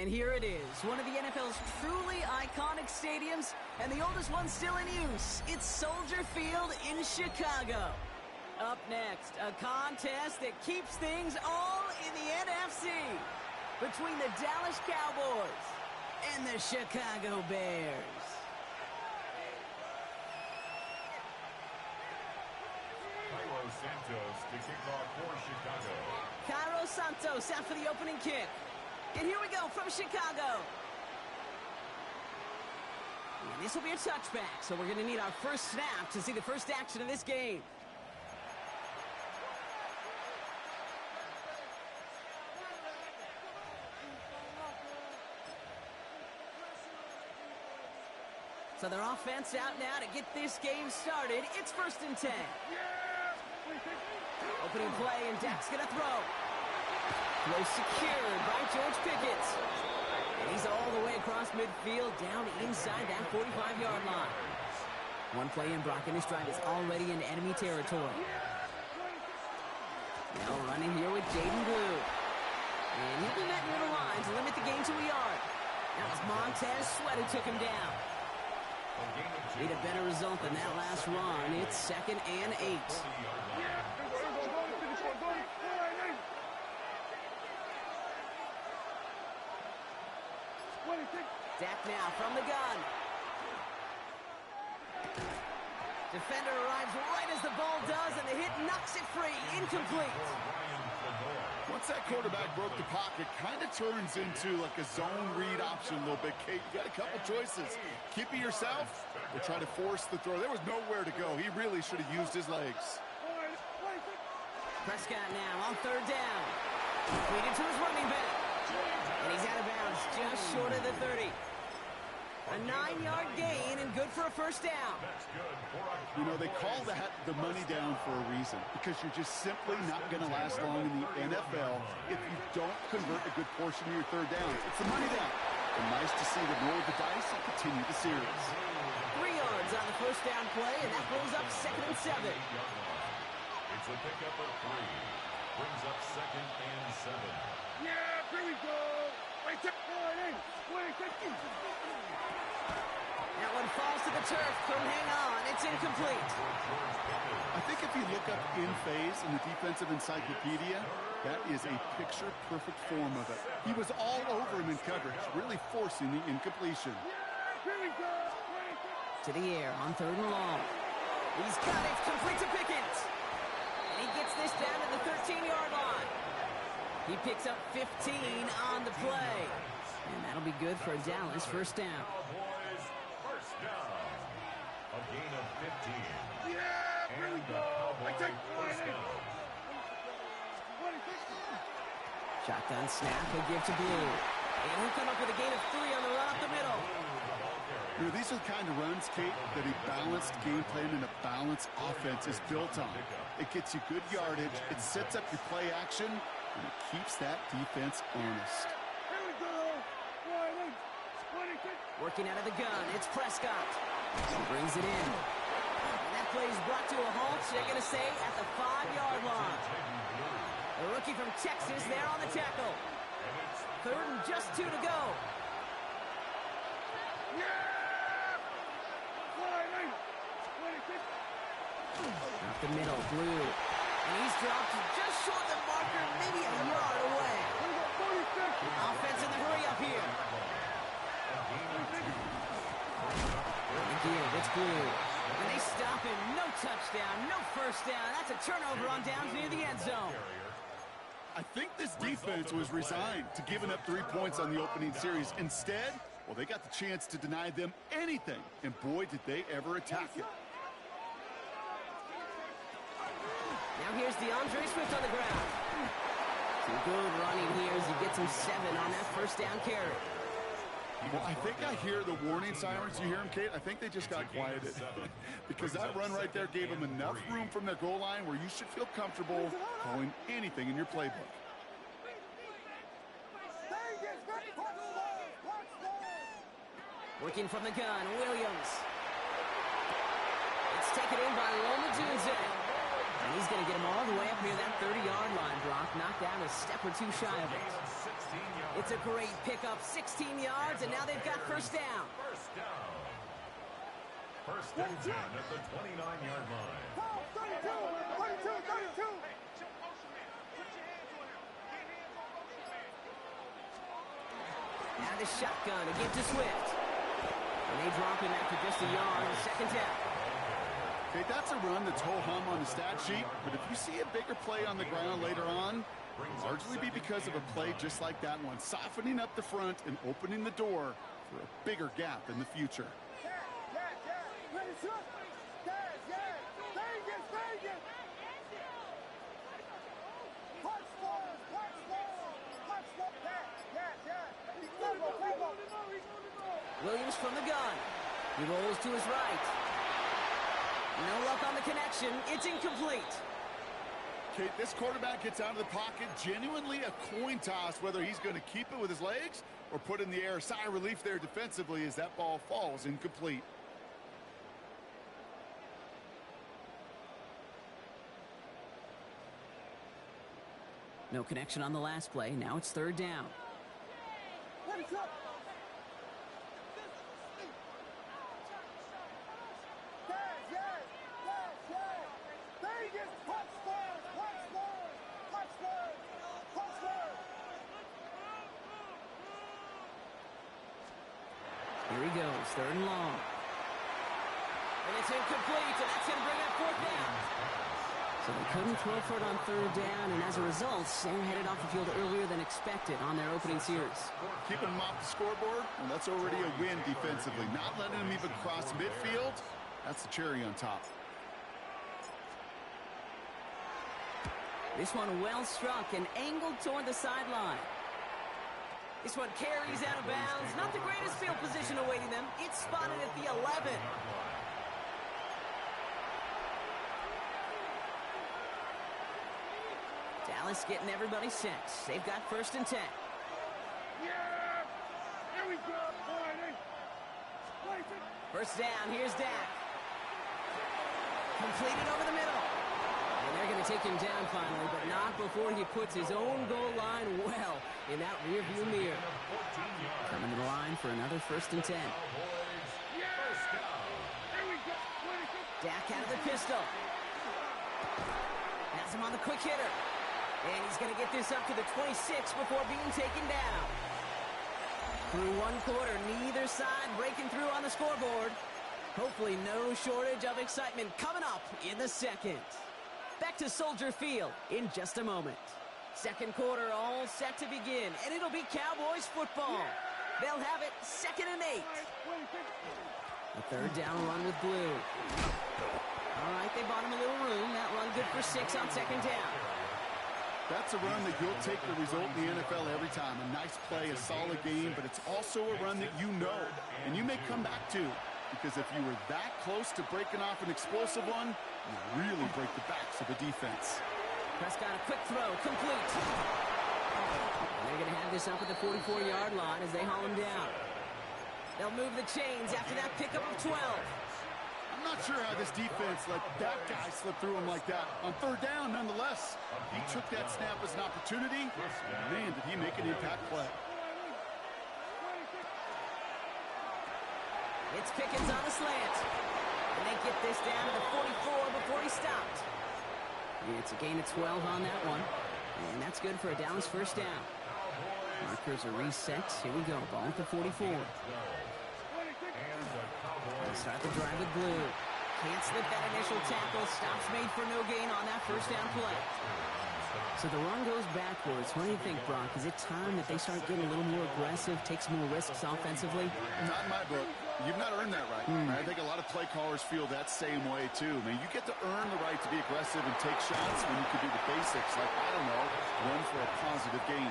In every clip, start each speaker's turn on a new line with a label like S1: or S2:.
S1: And here it is, one of the NFL's truly iconic stadiums, and the oldest one still in use. It's Soldier Field in Chicago. Up next, a contest that keeps things all in the NFC between the Dallas Cowboys and the Chicago Bears.
S2: Cairo Santos to kick off for Chicago.
S1: Cairo Santos out for the opening kick. And here we go from Chicago. And this will be a touchback, so we're going to need our first snap to see the first action of this game. So their offense out now to get this game started. It's 1st and 10. Opening play, and Dak's going to throw. Throw secured by George Pickett. And he's all the way across midfield, down inside that 45-yard line. One play in, Brock in his drive is already in enemy territory. Now running here with Jaden Blue. And he'll be met near the line to limit the game to a yard. That was Montez Sweat who took him down. Need a better result than that last run. It's 2nd and 8. Dak now from the gun. Defender arrives right as the ball does, and the hit knocks it free. Incomplete.
S3: Once that quarterback broke the pocket, kind of turns into like a zone read option a little bit. Kate, you got a couple choices. Keep it yourself or try to force the throw. There was nowhere to go. He really should have used his legs.
S1: Prescott now on 3rd down. Completed to his running back. And he's out of bounds just short of the 30. A 9-yard gain and good for a first down.
S3: You know, they call that the money down for a reason, because you're just simply not going to last long in the NFL if you don't convert a good portion of your 3rd downs. It's the money down. And nice to see them roll the dice and continue the series.
S1: 3 yards on the first down play, and that brings up 2nd and 7.
S2: It's a pickup of 3. Brings up 2nd and 7.
S4: Yeah, here we go.
S1: That one falls to the turf. Couldn't hang on. It's incomplete.
S3: I think if you look up in phase in the defensive encyclopedia, that is a picture-perfect form of it. He was all over him in coverage, really forcing the incompletion.
S1: To the air on 3rd and long. He's got it. Complete to Pickens. And he gets this down to the 13-yard line. He picks up 15 on the play. And that'll be good for Dallas. First down.
S2: Cowboys, first down. A gain of 15.
S4: Yeah, here we go.
S2: First down.
S1: Shotgun snap. He'll give to Blue. And he'll come up with a gain of 3 on the run up the middle.
S3: You know, these are the kind of runs, Kate, that a balanced game plan and a balanced offense is built on. It gets you good yardage, it sets up your play action, and it keeps that defense honest.
S4: Here we go.
S1: Working out of the gun, it's Prescott. He brings it in. And that play is brought to a halt, so they're going to say at the 5-yard line. The rookie from Texas there on the tackle. 3rd and just 2 to go. Up the middle, Blue. And he's dropped just short of the marker, maybe a yard away. Offense in the hurry up here. Again, it's Blue. And they stop him. No touchdown, no first down. That's a turnover on downs near the end zone.
S3: I think this defense was resigned to giving up 3 points on the opening series. Instead, well, they got the chance to deny them anything. And boy, did they ever attack it.
S1: Now here's DeAndre Swift on the ground. Some good running here as he gets him 7 on that first down carry.
S3: Well, I think I hear the warning sirens. You hear them, Kate? I think they just got quieted. Because that run right there gave them enough room from their goal line where you should feel comfortable calling anything in your playbook.
S1: Working from the gun, Williams. It's taken in by Loma Dunze. And he's going to get him all the way up near that 30-yard line, Brock. Knocked down a step or 2 shy of it. It's a great pickup, 16 yards, and now they've got first down.
S2: First down. First and 10 at the 29-yard line.
S4: 32.
S1: Now the shotgun to give to Swift. And they drop him after just a yard, second down.
S3: Okay, that's a run that's ho-hum on the stat sheet, but if you see a bigger play on the ground later on, it'll largely be because of a play just like that one, softening up the front and opening the door for a bigger gap in the future.
S1: Williams from the gun. He rolls to his right. No luck on the connection. It's incomplete.
S3: Okay, this quarterback gets out of the pocket, genuinely a coin toss whether he's going to keep it with his legs or put in the air. Sigh of relief there defensively as that ball falls incomplete.
S1: No connection on the last play. Now it's third down. Here he goes, third and long. And it's incomplete, and that's going to bring up fourth down. So they couldn't throw for it on third down, and as a result, they're headed off the field earlier than expected on their opening series.
S3: Keeping them off the scoreboard, and that's already a win defensively. Not letting them even cross midfield, that's the cherry on top.
S1: This one well struck and angled toward the sideline. This one carries out of bounds. Not the greatest field position awaiting them. It's spotted at the 11. Dallas getting everybody set. They've got first and 10.
S4: Yeah! Here we go, boy!
S1: First down, here's Dak. Completed over the middle. And they're going to take him down finally, but not before he puts his own goal line well in that rearview mirror. Coming to the line for another first and 10. Dak out of the pistol. Has him on the quick hitter. And he's going to get this up to the 26 before being taken down. Through one quarter, neither side breaking through on the scoreboard. Hopefully no shortage of excitement coming up in the second. Back to Soldier Field in just a moment. Second quarter all set to begin, and it'll be Cowboys football. They'll have it 2nd and 8. A third down run with Blue. All right, they bought him a little room. That run good for 6 on second down.
S3: That's a run that you'll take the result in the NFL every time. A nice play, a solid game, but it's also a run that you know, and you may come back to. Because if you were that close to breaking off an explosive one, you really break the backs of the defense.
S1: Prescott, a quick throw, complete. And they're going to have this up at the 44-yard line as they haul him down. They'll move the chains after that pickup of 12.
S3: I'm not sure how this defense let that guy slip through him like that. On third down, nonetheless, he took that snap as an opportunity. Man, did he make an impact play.
S1: It's Pickens on the slant. And they get this down to the 44 before he stopped. It's a gain of 12 on that one. And that's good for a Dallas first down. Markers are reset. Here we go. Ball at the 44. They start the drive with Blue. Can't slip that initial tackle. Stops made for no gain on that first down play. So the run goes backwards. What do you think, Brock? Is it time that they start getting a little more aggressive, take some more risks offensively?
S3: Not in my book. You've not earned that right. I think a lot of play callers feel that same way, too. I mean, you get to earn the right to be aggressive and take shots when you can do the basics, like, I don't know, run for a positive gain.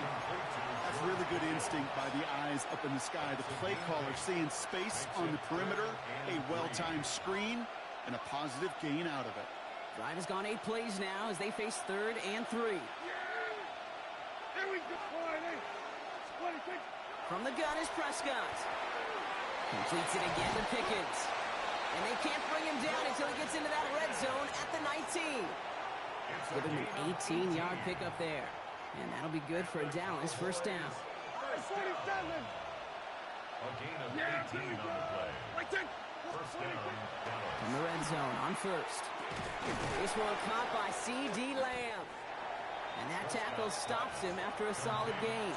S3: That's really good instinct by the eyes up in the sky. The play caller seeing space on the perimeter, a well-timed screen, and a positive gain out of it.
S1: Drive has gone 8 plays now as they face 3rd and 3.
S4: Here we go, boy!
S1: From the gun is Prescott. Completes it again to Pickens. And they can't bring him down until he gets into that red zone at the 19. Give him an 18-yard pickup there. And that'll be good for a Dallas first down.
S2: A gain of 18 on the play. First down, Dallas.
S1: In the red zone on first. This one caught by C.D. Lamb. And that tackle stops him after a solid gain.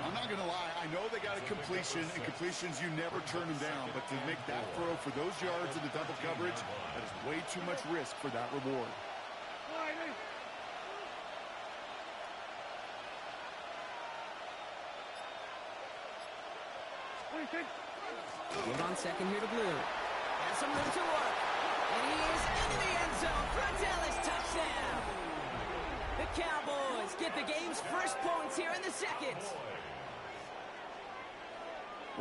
S3: I'm not going to lie. I know they got a completion, and completions, you never turn them down. But to make that throw for those yards in the double coverage, that is way too much risk for that reward.
S1: Give on second here to Blue. Has some room to work. And he is into the end zone for a Dallas touchdown. The Cowboys get the game's first points here in the second.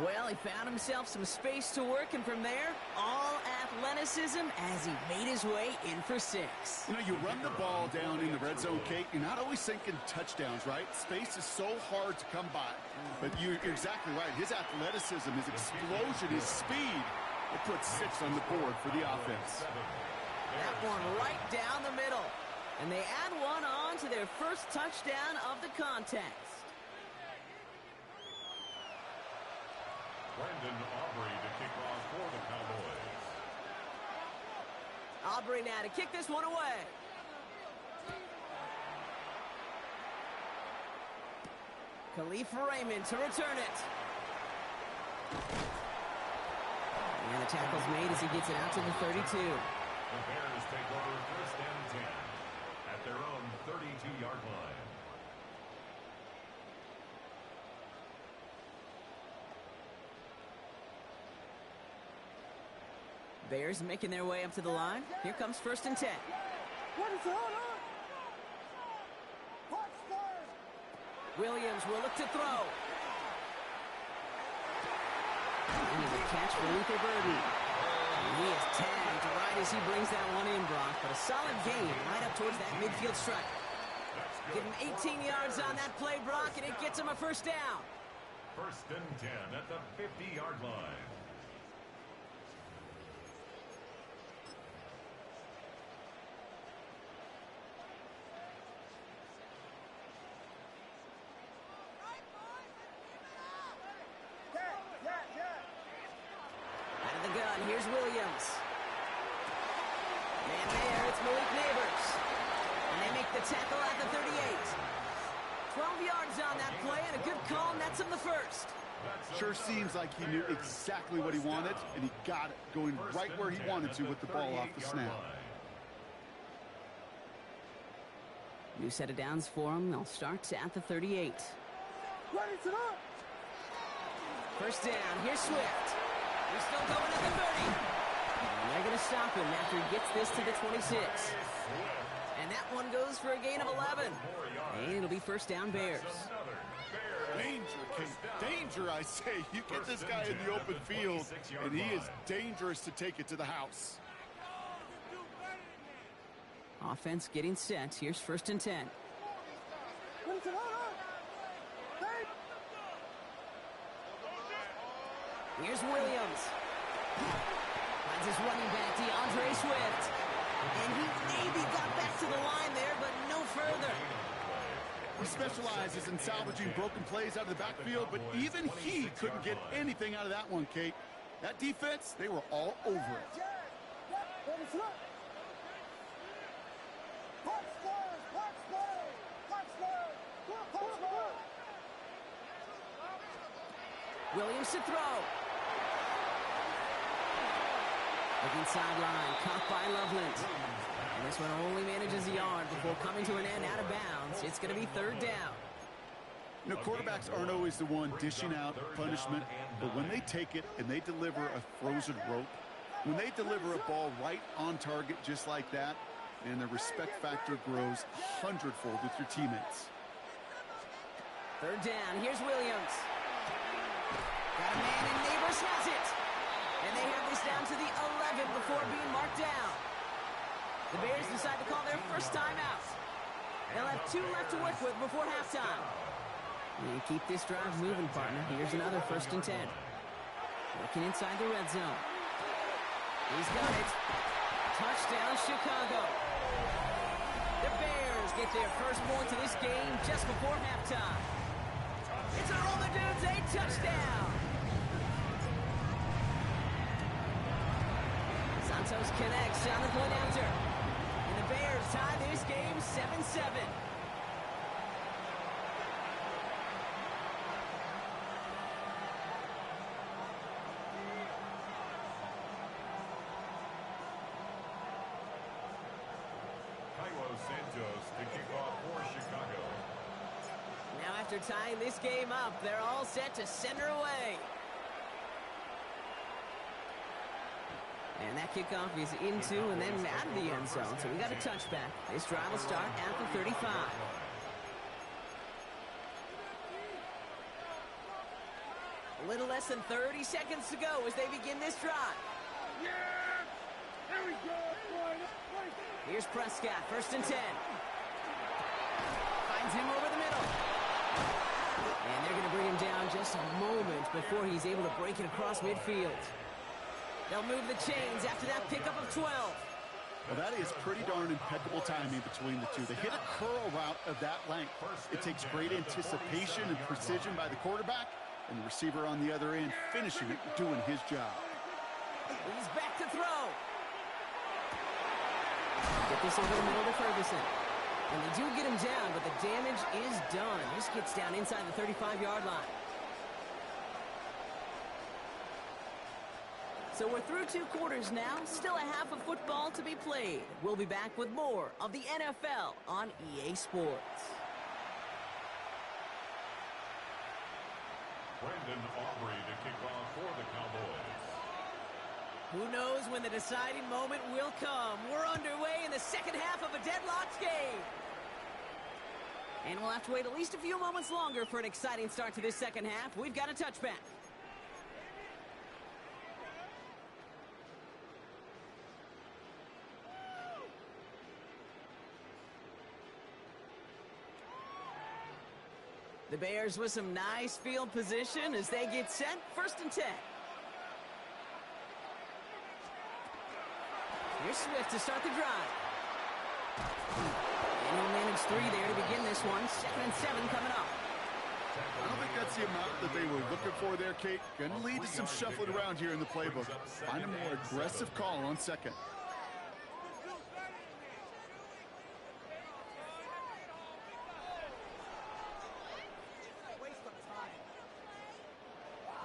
S1: Well, he found himself some space to work, and from there, all athleticism as he made his way in for 6.
S3: You know, you run the ball down in the red zone, Kate, you're not always thinking touchdowns, right? Space is so hard to come by. But you're exactly right. His athleticism, his explosion, his speed, it puts 6 on the board for the offense.
S1: That one right down the middle. And they add one on to their first touchdown of the contest.
S2: Brandon Aubrey to kick off for the Cowboys.
S1: Aubrey now to kick this one away. Khalif Raymond to return it. And the tackle's made as he gets it out to the 32.
S2: The Bears take over first and 10 at their own 32-yard line.
S1: Bears making their way up to the line. Here comes first and 10. Williams will look to throw. And the catch for Luther Burden. And he is tagged right as he brings that one in, Brock. But a solid gain right up towards that midfield strike. Give him 18 yards on that play, Brock, and it gets him a first down.
S2: First and 10 at the 50-yard line.
S1: Out of the gun, here's Williams. And there, it's Malik Neighbors. And they make the tackle at the 38. 12 yards on that play, and a good call nets him the first.
S3: Sure seems like he knew exactly what he wanted, and he got it, going right where he wanted to with the ball off the snap.
S1: New set of downs for him. They'll start at the 38. First down, here's Swift. He's still going at the 30. And they're going to stop him after he gets this to the 26. And that one goes for a gain of 11. And it'll be first down Bears.
S3: Danger, Kate. Danger, I say. You get this guy in the open field, and he is dangerous to take it to the house.
S1: Offense getting set. Here's first and 10. Here's Williams. Finds his running back, DeAndre Swift. And he maybe got back to the line there, but no further.
S3: He specializes in salvaging broken plays out of the backfield, but even he couldn't get anything out of that one, Kate. That defense, they were all over it.
S1: Williams to throw. Looking sideline, caught by Loveland. And this one only manages a yard before coming to an end out of bounds. It's going to be third down.
S3: You know, quarterbacks aren't always the one dishing out punishment, but when they take it and they deliver a frozen rope, when they deliver a ball right on target just like that, and the respect factor grows 100-fold with your teammates.
S1: Third down, here's Williams. Got a man, and Neighbors has it. And they have this down to the 11 before being marked down. The Bears decide to call their first timeout. They'll have 2 left to work with before halftime. And keep this drive moving, partner. Here's another first and 10. Working inside the red zone. He's got it. Touchdown, Chicago. The Bears get their first point to this game just before halftime. It's a Romadeau. Williams connects on the point after. And the Bears tie this game 7-7.
S2: Santos to kick off for Chicago.
S1: Now after tying this game up, they're all set to send her away. And that kickoff is into and then out of the end zone. So we got a touchback. This drive will start at the 35. A little less than 30 seconds to go as they begin this drive.
S4: Yeah! There we go!
S1: Here's Prescott, 1st and 10. Finds him over the middle. And they're going to bring him down just a moment before he's able to break it across midfield. They'll move the chains after that pickup of 12.
S3: Well, that is pretty darn impeccable timing between the two. They hit a curl route of that length. It takes great anticipation and precision by the quarterback, and the receiver on the other end finishing it, doing his job.
S1: He's back to throw. Get this over the middle to Ferguson. And they do get him down, but the damage is done. This gets down inside the 35-yard line. So we're through 2 quarters now. Still a half of football to be played. We'll be back with more of the NFL on EA Sports.
S2: Brandon Aubrey to kick off for the Cowboys.
S1: Who knows when the deciding moment will come. We're underway in the second half of a deadlocked game. And we'll have to wait at least a few moments longer for an exciting start to this second half. We've got a touchback. The Bears with some nice field position as they get set. 1st and 10. Here's Swift to start the drive. And he'll manage 3 there to begin this one. 2nd and 7 coming up.
S3: I don't think that's the amount that they were looking for there, Kate. Going to lead to some shuffling around here in the playbook. Find a more aggressive call on 2nd.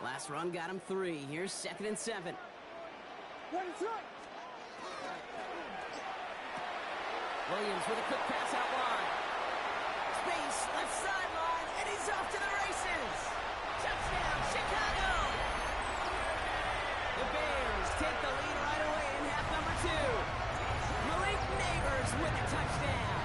S1: Last run got him 3. Here's 2nd and 7. Williams with a quick pass out wide. Space, left sideline, and he's off to the races. Touchdown, Chicago! The Bears take the lead right away in half number 2. Malik Neighbors with a touchdown.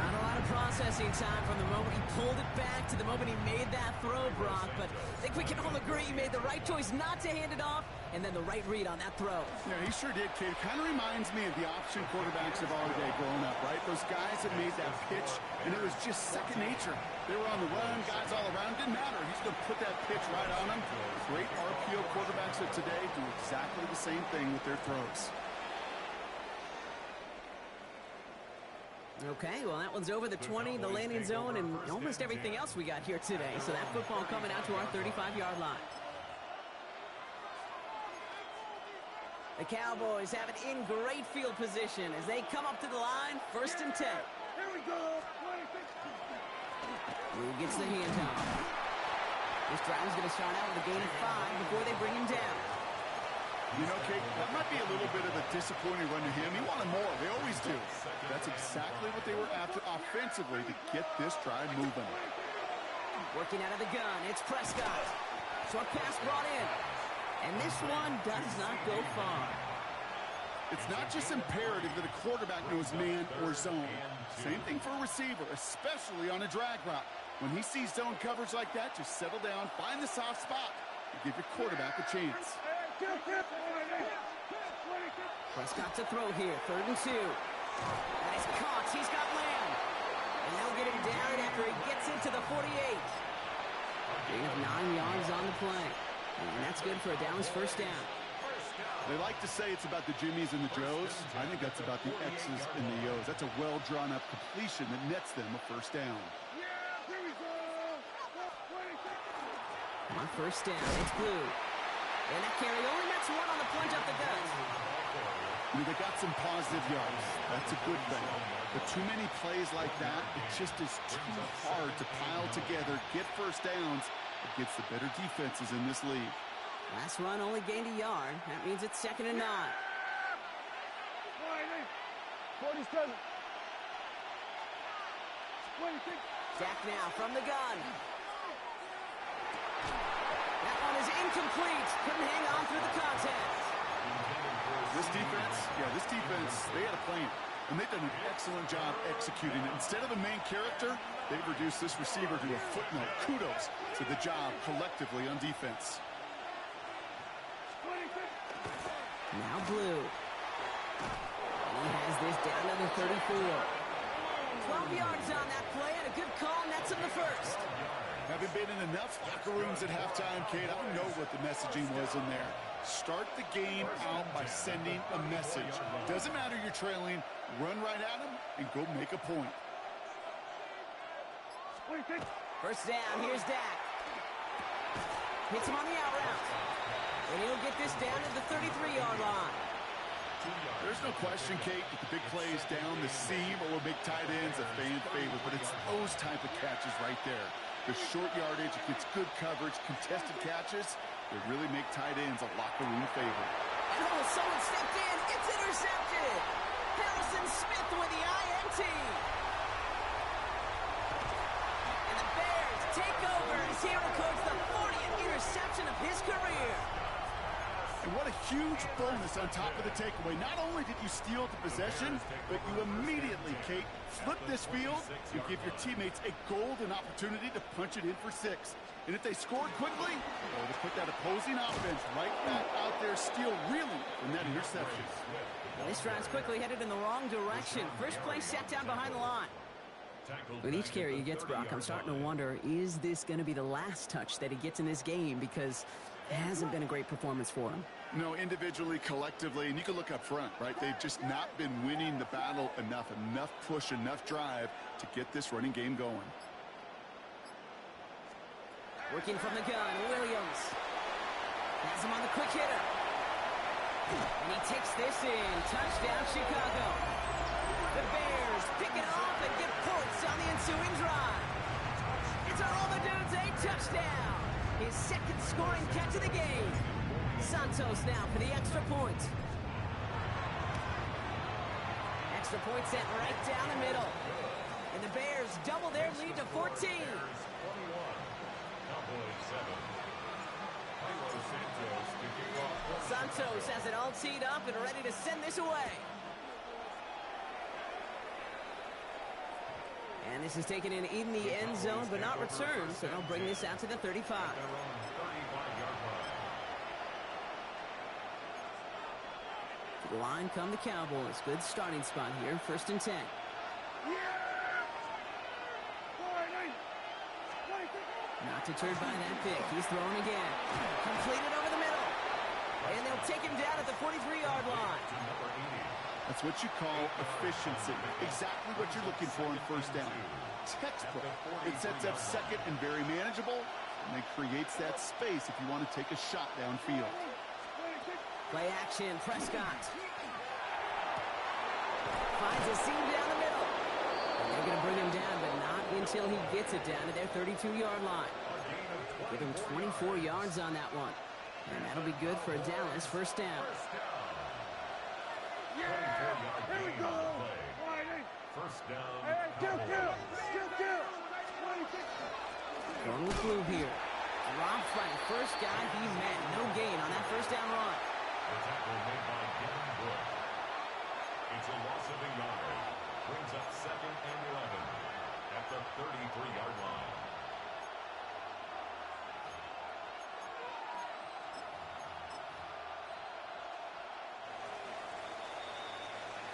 S1: Not a lot of processing time from the moment he pulled it back to the moment he made that throw, Brock, but I think we can all agree he made the right choice not to hand it off, and then the right read on that throw.
S3: Yeah, he sure did, Kate. Kind of reminds me of the option quarterbacks of our day growing up, right? Those guys that made that pitch, and it was just second nature. They were on the run, guys all around. Didn't matter. He's going to put that pitch right on them. Great RPO quarterbacks of today do exactly the same thing with their throws.
S1: Okay, well, that one's over the 20, the landing zone, and almost everything else we got here today. So that football coming out to our 35-yard line. The Cowboys have it in great field position as they come up to the line, 1st and 10.
S4: Here we go.
S1: Who gets the handoff? This drive is going to start out with a gain of 5 before they bring him down.
S3: You know, Kate, that might be a little bit of a disappointing run to him. He wanted more. They always do. That's exactly what they were after offensively to get this drive moving.
S1: Working out of the gun, it's Prescott. Short pass brought in. And this one does not go far.
S3: It's not just imperative that a quarterback knows man or zone. Same thing for a receiver, especially on a drag route. When he sees zone coverage like that, just settle down, find the soft spot, and give your quarterback a chance.
S1: Prescott to throw here, 3rd and 2. And he's caught, he's got Lamb. And they'll get him down after he gets into the 48. Gain of 9 yards on the play. And that's good for a Dallas 1st down.
S3: They like to say it's about the Jimmies and the Joes. I think that's about the X's and the O's. That's a well-drawn-up completion that nets them a 1st down.
S1: On 1st down, it's Blue. And that carry only nets one on the plunge up the gut.
S3: They got some positive yards. That's a good thing. But too many plays like that, it just is too hard to pile together, get first downs against the better defenses in this league.
S1: Last run only gained a yard. That means it's 2nd and 9.
S4: 47. 26.
S1: Jack now from the gun. That one is incomplete. Couldn't hang on through the contact.
S3: This defense, they had a plan. And they've done an excellent job executing it. Instead of a main character, they've reduced this receiver to a footnote. Kudos to the job collectively on defense.
S1: Now Blue. And he has this down to the 34. 12 yards on that play, and a good call nets him the first.
S3: Having been in enough locker rooms at halftime, Kate, I know what the messaging was in there. Start the game out by sending a message. Doesn't matter you're trailing, run right at him and go make a point.
S1: First down, here's Dak. Hits him on the out route. And he'll get this down to the 33-yard line.
S3: There's no question, Kate, that the big plays down the seam or big tight ends a fan favorite, but it's those type of catches right there. The short yardage, it gets good coverage, contested catches, they really make tight ends a locker room favorite.
S1: And oh, someone stepped in. It's intercepted. Harrison Smith with the INT. And the Bears take over as he records the 40th interception of his career.
S3: And what a huge bonus on top of the takeaway. Not only did you steal the possession, but you immediately, Kate, flip this field and give your teammates a golden opportunity to punch it in for 6. And if they scored quickly, well, to put that opposing offense right back out there, steal really from that interception.
S1: Well, this drive's quickly headed in the wrong direction. First play set down behind the line. With each carry he gets, Brock, I'm starting to wonder, is this going to be the last touch that he gets in this game? Because it hasn't been a great performance for him.
S3: No, individually, collectively, and you can look up front, right? They've just not been winning the battle enough push, enough drive to get this running game going.
S1: Working from the gun, Williams. Has him on the quick hitter. And he takes this in. Touchdown, Chicago. The Bears pick it off and get points on the ensuing drive. It's a Roller Dudes, a touchdown. His second scoring catch of the game. Santos now for the extra point. Extra point set right down the middle. And the Bears double their lead to 14. Santos has it all teed up and ready to send this away. And this is taken in the end zone, but not returned, so they'll bring this out to the 35. To the line come the Cowboys. Good starting spot here, 1st and 10. Not deterred by that pick. He's throwing again. Completed over the middle. And they'll take him down at the 43-yard line.
S3: That's what you call efficiency. Exactly what you're looking for in first down. Textbook. It sets up second and very manageable, and it creates that space if you want to take a shot downfield.
S1: Play action, Prescott. Finds a seam down the middle. And they're going to bring him down, but not until he gets it down to their 32-yard line. Give him 24 yards on that one. And that'll be good for Dallas, first down.
S4: Here we go.
S2: First down.
S4: Kill.
S1: Going with Blue here. Dropped by the first guy he met. No gain on that first down run.
S2: The tackle made by Devin Wood. It's a loss of a yard. Brings up 2nd and 11 at the 33-yard line.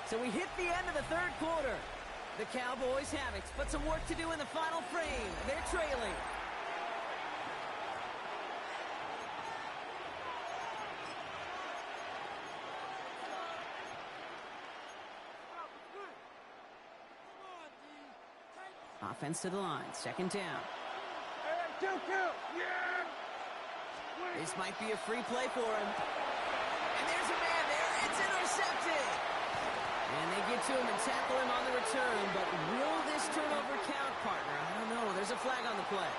S1: So we hit the end of the third quarter. The Cowboys have it, but some work to do in the final frame. They're trailing. Offense to the line, 2nd down.
S4: Kill.
S1: This might be a free play for him. And there's a man there. It's intercepted. And they get to him and tackle him on the return. But will this turnover count, partner? I don't know. There's a flag on the play.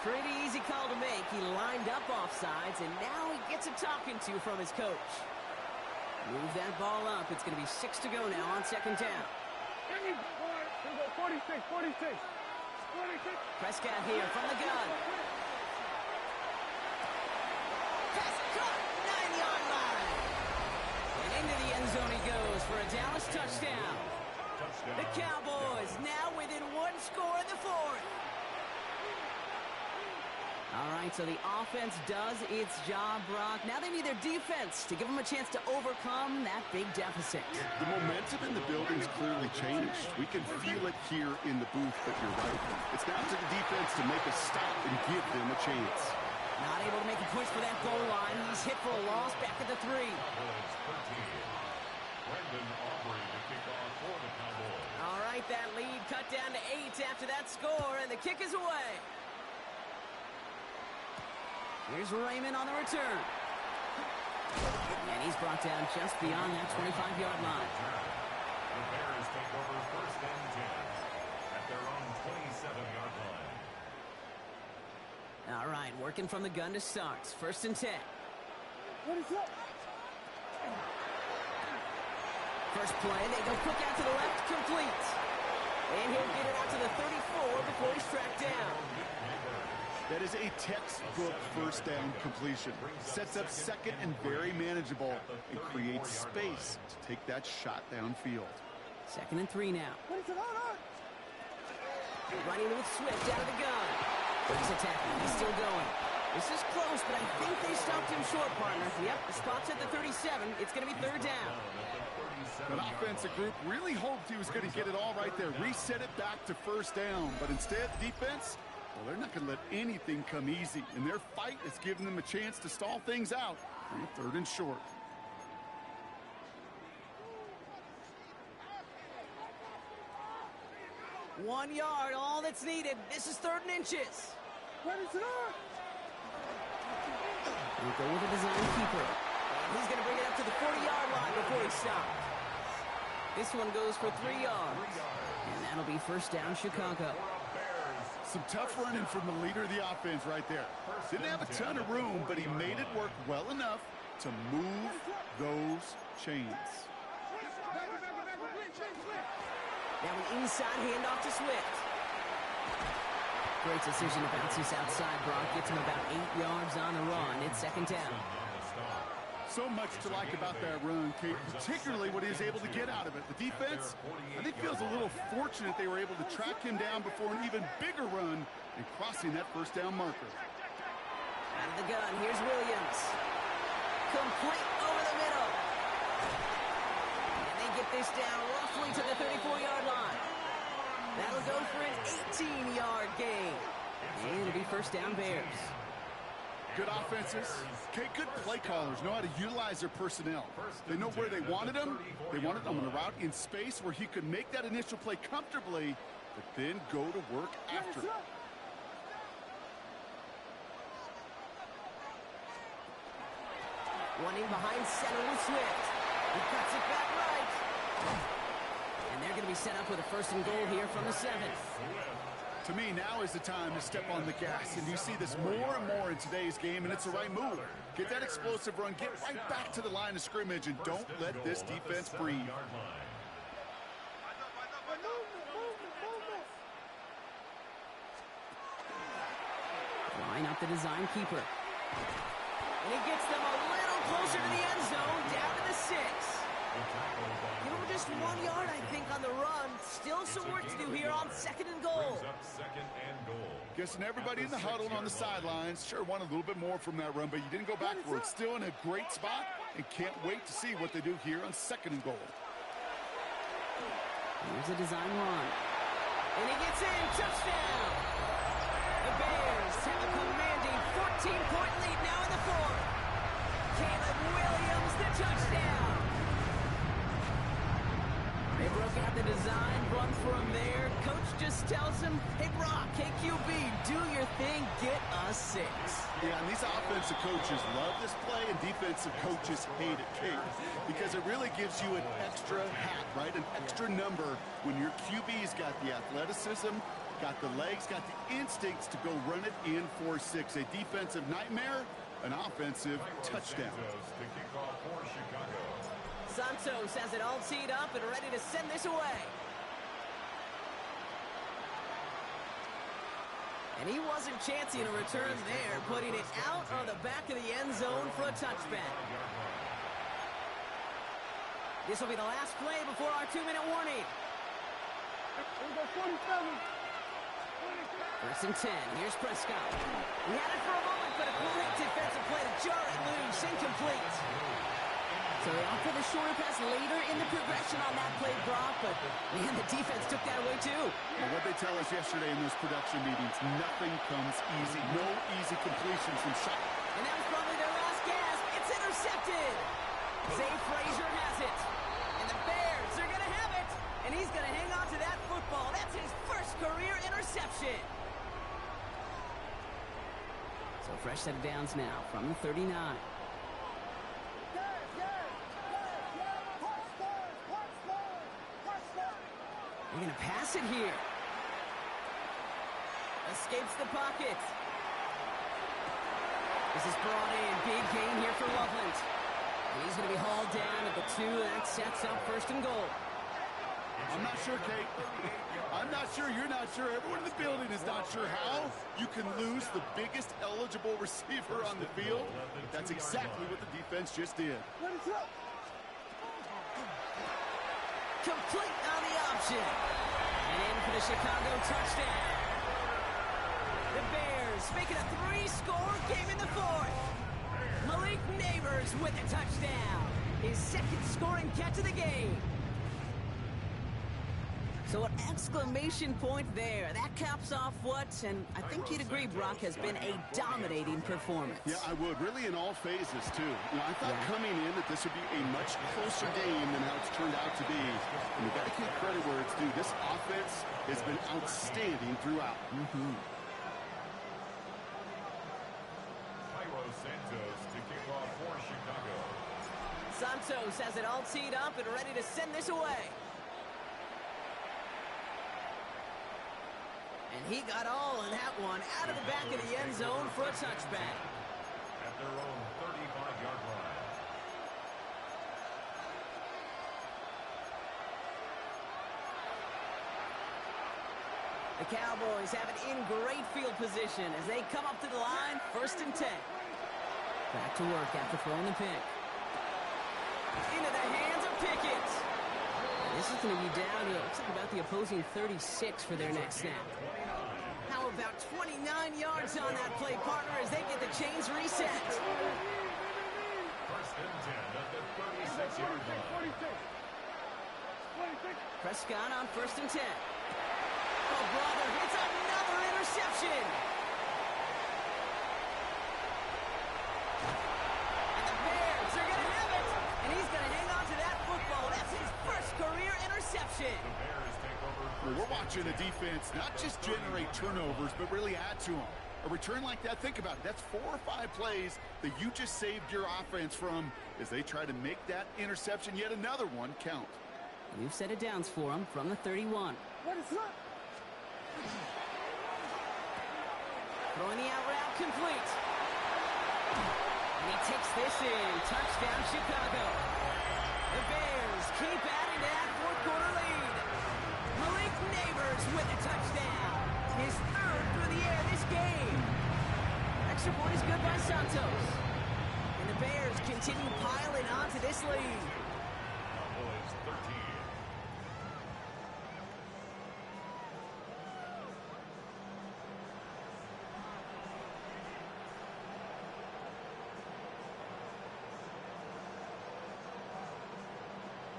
S1: Pretty easy call to make. He lined up offsides, and now he gets a talking to from his coach. Move that ball up. It's going to be 6 to go now on second down.
S4: 46.
S1: Prescott here from the gun. Pass caught, 9-yard line. And into the end zone he goes for a Dallas touchdown. The Cowboys now within one score in the fourth. All right, so the offense does its job, Brock. Now they need their defense to give them a chance to overcome that big deficit.
S3: The momentum in the building's clearly changed. We can feel it here in the booth, but you're right. It's down to the defense to make a stop and give them a chance.
S1: Not able to make a push for that goal line. He's hit for a loss back at the 3. All right, that lead cut down to 8 after that score, and the kick is away. Here's Raymond on the return. And he's brought down just beyond that 25-yard line.
S2: The Bears take over first and 10 at their own 27-yard line.
S1: All right, working from the gun to start. First and 10.
S4: What is up?
S1: First play, they go quick out to the left, complete. And he'll get it out to the 34 before he's tracked down.
S3: That is a textbook first down completion. Sets up second and very manageable and creates space to take that shot downfield.
S1: Second and 3 now.
S4: What is it on?
S1: Running with Swift out of the gun. He's attacking. He's still going. This is close, but I think they stopped him short, partner. Yep, the spot's at the 37. It's going to be third down.
S3: That offensive group really hoped he was going to get it all right there. Reset it back to first down. But instead, defense, well, they're not going to let anything come easy. And their fight is giving them a chance to stall things out on third and short.
S1: One yard, all that's needed. This is third and inches.
S4: What is it on?
S1: We'll go with the design keeper. And he's going to bring it up to the 40-yard line before he stops. This one goes for 3 yards. And that'll be first down, Chicago.
S3: Some tough running from the leader of the offense right there. Didn't have a ton of room, but he made it work well enough to move those chains.
S1: Now an inside handoff to Swift. Great decision to bounce this outside, Brock. Gets him about 8 yards on the run. It's second down.
S3: So much to like about that run, Kate, particularly what he was able to get out of it. The defense, I think, feels a little fortunate they were able to track him down before an even bigger run and crossing that first down marker.
S1: Out of the gun, here's Williams. Complete over the middle. And they get this down roughly to the 34-yard line. That'll go for an 18-yard gain. And it'll be first down Bears.
S3: Good offenses, okay, good play callers know how to utilize their personnel. They know where they wanted him. They wanted him on a route in space where he could make that initial play comfortably, but then go to work after it.
S1: One in behind center with Swift. He cuts it back right. And they're going to be set up with a first and goal here from the 7.
S3: To me, now is the time to step on the gas, and you see this more and more in today's game, and it's the right move. Get that explosive run, get right back to the line of scrimmage, and don't let this defense breathe.
S1: Line up the design keeper. And he gets them a little closer to the end zone, down to the 6. You know, just 1 yard, I think, on the run. Still some work to do here on second and goal.
S3: Guessing everybody in the huddle and on the sidelines sure wanted a little bit more from that run, but you didn't go backwards. Still in a great spot and can't wait to see what they do here on second and goal.
S1: Here's a design run. And he gets in. Touchdown. The Bears have a commanding 14-point lead now in the fourth. Caleb Williams, the touchdown. They broke out the design, run for him there. Coach just tells him, hey, Brock, KQB, do your anything, get a 6.
S3: Yeah, and these offensive coaches love this play, and defensive coaches hate it, Kate, because it really gives you an extra hat, right? An extra number when your QB's got the athleticism, got the legs, got the instincts to go run it in for 6. A defensive nightmare, an offensive touchdown.
S2: To kick off for Chicago.
S1: Santos has it all teed up and ready to send this away. And he wasn't chancing a return there, putting it out on the back of the end zone for a touchback. This will be the last play before our 2-minute warning.
S4: Here we go, 47.
S1: 1st and 10. Here's Prescott. He had it for a moment, but a great defensive play to jar it loose. Incomplete. So they offer the shorter pass later in the progression on that play, Brock, but man, the defense took that away too.
S3: Well, what they tell us yesterday in those production meetings, nothing comes easy. No easy completions from shot.
S1: And that was probably their last gasp. It's intercepted. Zay Frazier has it. And the Bears are going to have it. And he's going to hang on to that football. That's his first career interception. So fresh set of downs now from the 39. They're going to pass it here. Escapes the pocket. This is brought in. Big gain here for Loveland. And he's going to be hauled down at the 2. That sets up 1st and goal.
S3: I'm not sure, Kate. I'm not sure. You're not sure. Everyone in the building is not sure how you can lose the biggest eligible receiver on the field. But that's exactly what the defense just did.
S1: Complete on the option. And in for the Chicago touchdown. The Bears make it a 3-score game in the 4th. Malik Neighbors with a touchdown. His 2nd scoring catch of the game. So an exclamation point there. That caps off what, and I think you'd agree, Brock, has been a dominating performance.
S3: Yeah, I would. Really in all phases, too. You know, I thought coming in that this would be a much closer game than how it's turned out to be. And you've got to give credit where it's due. This offense has been outstanding throughout.
S2: Cairo Santos to kick off for Chicago.
S1: Santos has it all teed up and ready to send this away. And he got all of that one out of the back of the end zone for a touchback.
S2: At their own 35-yard line.
S1: The Cowboys have it in great field position as they come up to the line, 1st and 10. Back to work after throwing the pick. Into the hands of Pickett. And this is going to be down to, looks like about the opposing 36 for their next snap. How about 29 yards on that play, partner, as they get the chains reset.
S2: 1st and 10 at the 36-yard line.
S1: Prescott on 1st and 10. Oh, brother, it's another interception. And the Bears are going to have it. And he's going to hang on to that football. That's his first career interception.
S2: The Bears take over.
S3: Well, we're watching a defense not just generate turnovers, but really add to them. A return like that, think about it. That's 4 or 5 plays that you just saved your offense from as they try to make that interception, yet another one, count.
S1: We've set it downs for him from the 31.
S4: What is that?
S1: Throwing the out route complete. And he takes this in. Touchdown, Chicago. The Bears keep adding to that 4th quarter lead. Malik Neighbors with a touchdown. His 3rd through the air this game. Extra point is good by Santos. And the Bears continue piling on to this lead.
S2: Cowboys 13.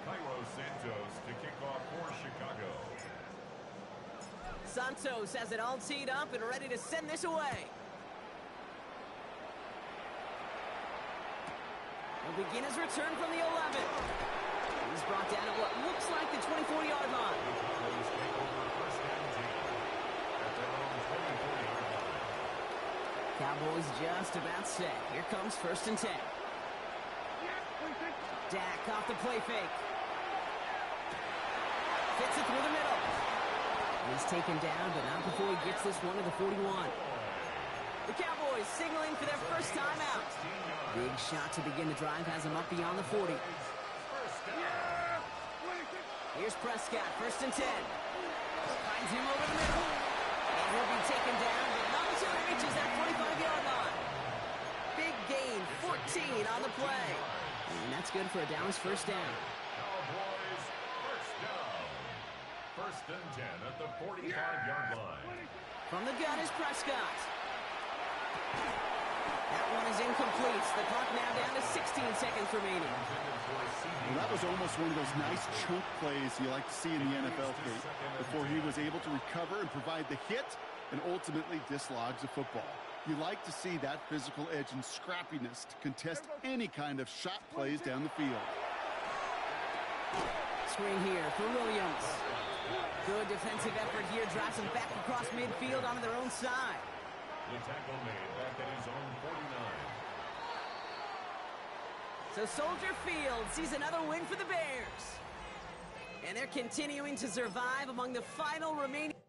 S2: Cairo Santos to kick off for Chicago.
S1: Santos has it all teed up and ready to send this away. He'll begin his return from the 11. He's brought down at what looks like the 24-yard line.
S2: Cowboys take over 1st and 10 at their own 24-yard line.
S1: Cowboys just about set. Here comes 1st and 10. Dak off the play fake. Fits it through the middle. He's taken down, but not before he gets this one to the 41. The Cowboys signaling for their first time out. Big shot to begin the drive has him up beyond the 40. Here's Prescott, 1st and 10. Finds him over the middle. And he'll be taken down, but not until he reaches that 45-yard line. Big gain, 14 on the play. And that's good for a Dallas first down.
S2: Cowboys first down. 1st and 10 at the 45-yard line.
S1: From the gun is Prescott. That one is incomplete. The clock now down to 16 seconds remaining.
S3: Well, that was almost one of those nice chunk plays you like to see in the NFL, Kate, before he was able to recover and provide the hit and ultimately dislodge the football. You like to see that physical edge and scrappiness to contest any kind of shot plays down the field.
S1: Screen here for Williams. Good defensive effort here. Drives them back across midfield onto their own side.
S2: The tackle made back at his own 49.
S1: So Soldier Field sees another win for the Bears. And they're continuing to survive among the final remaining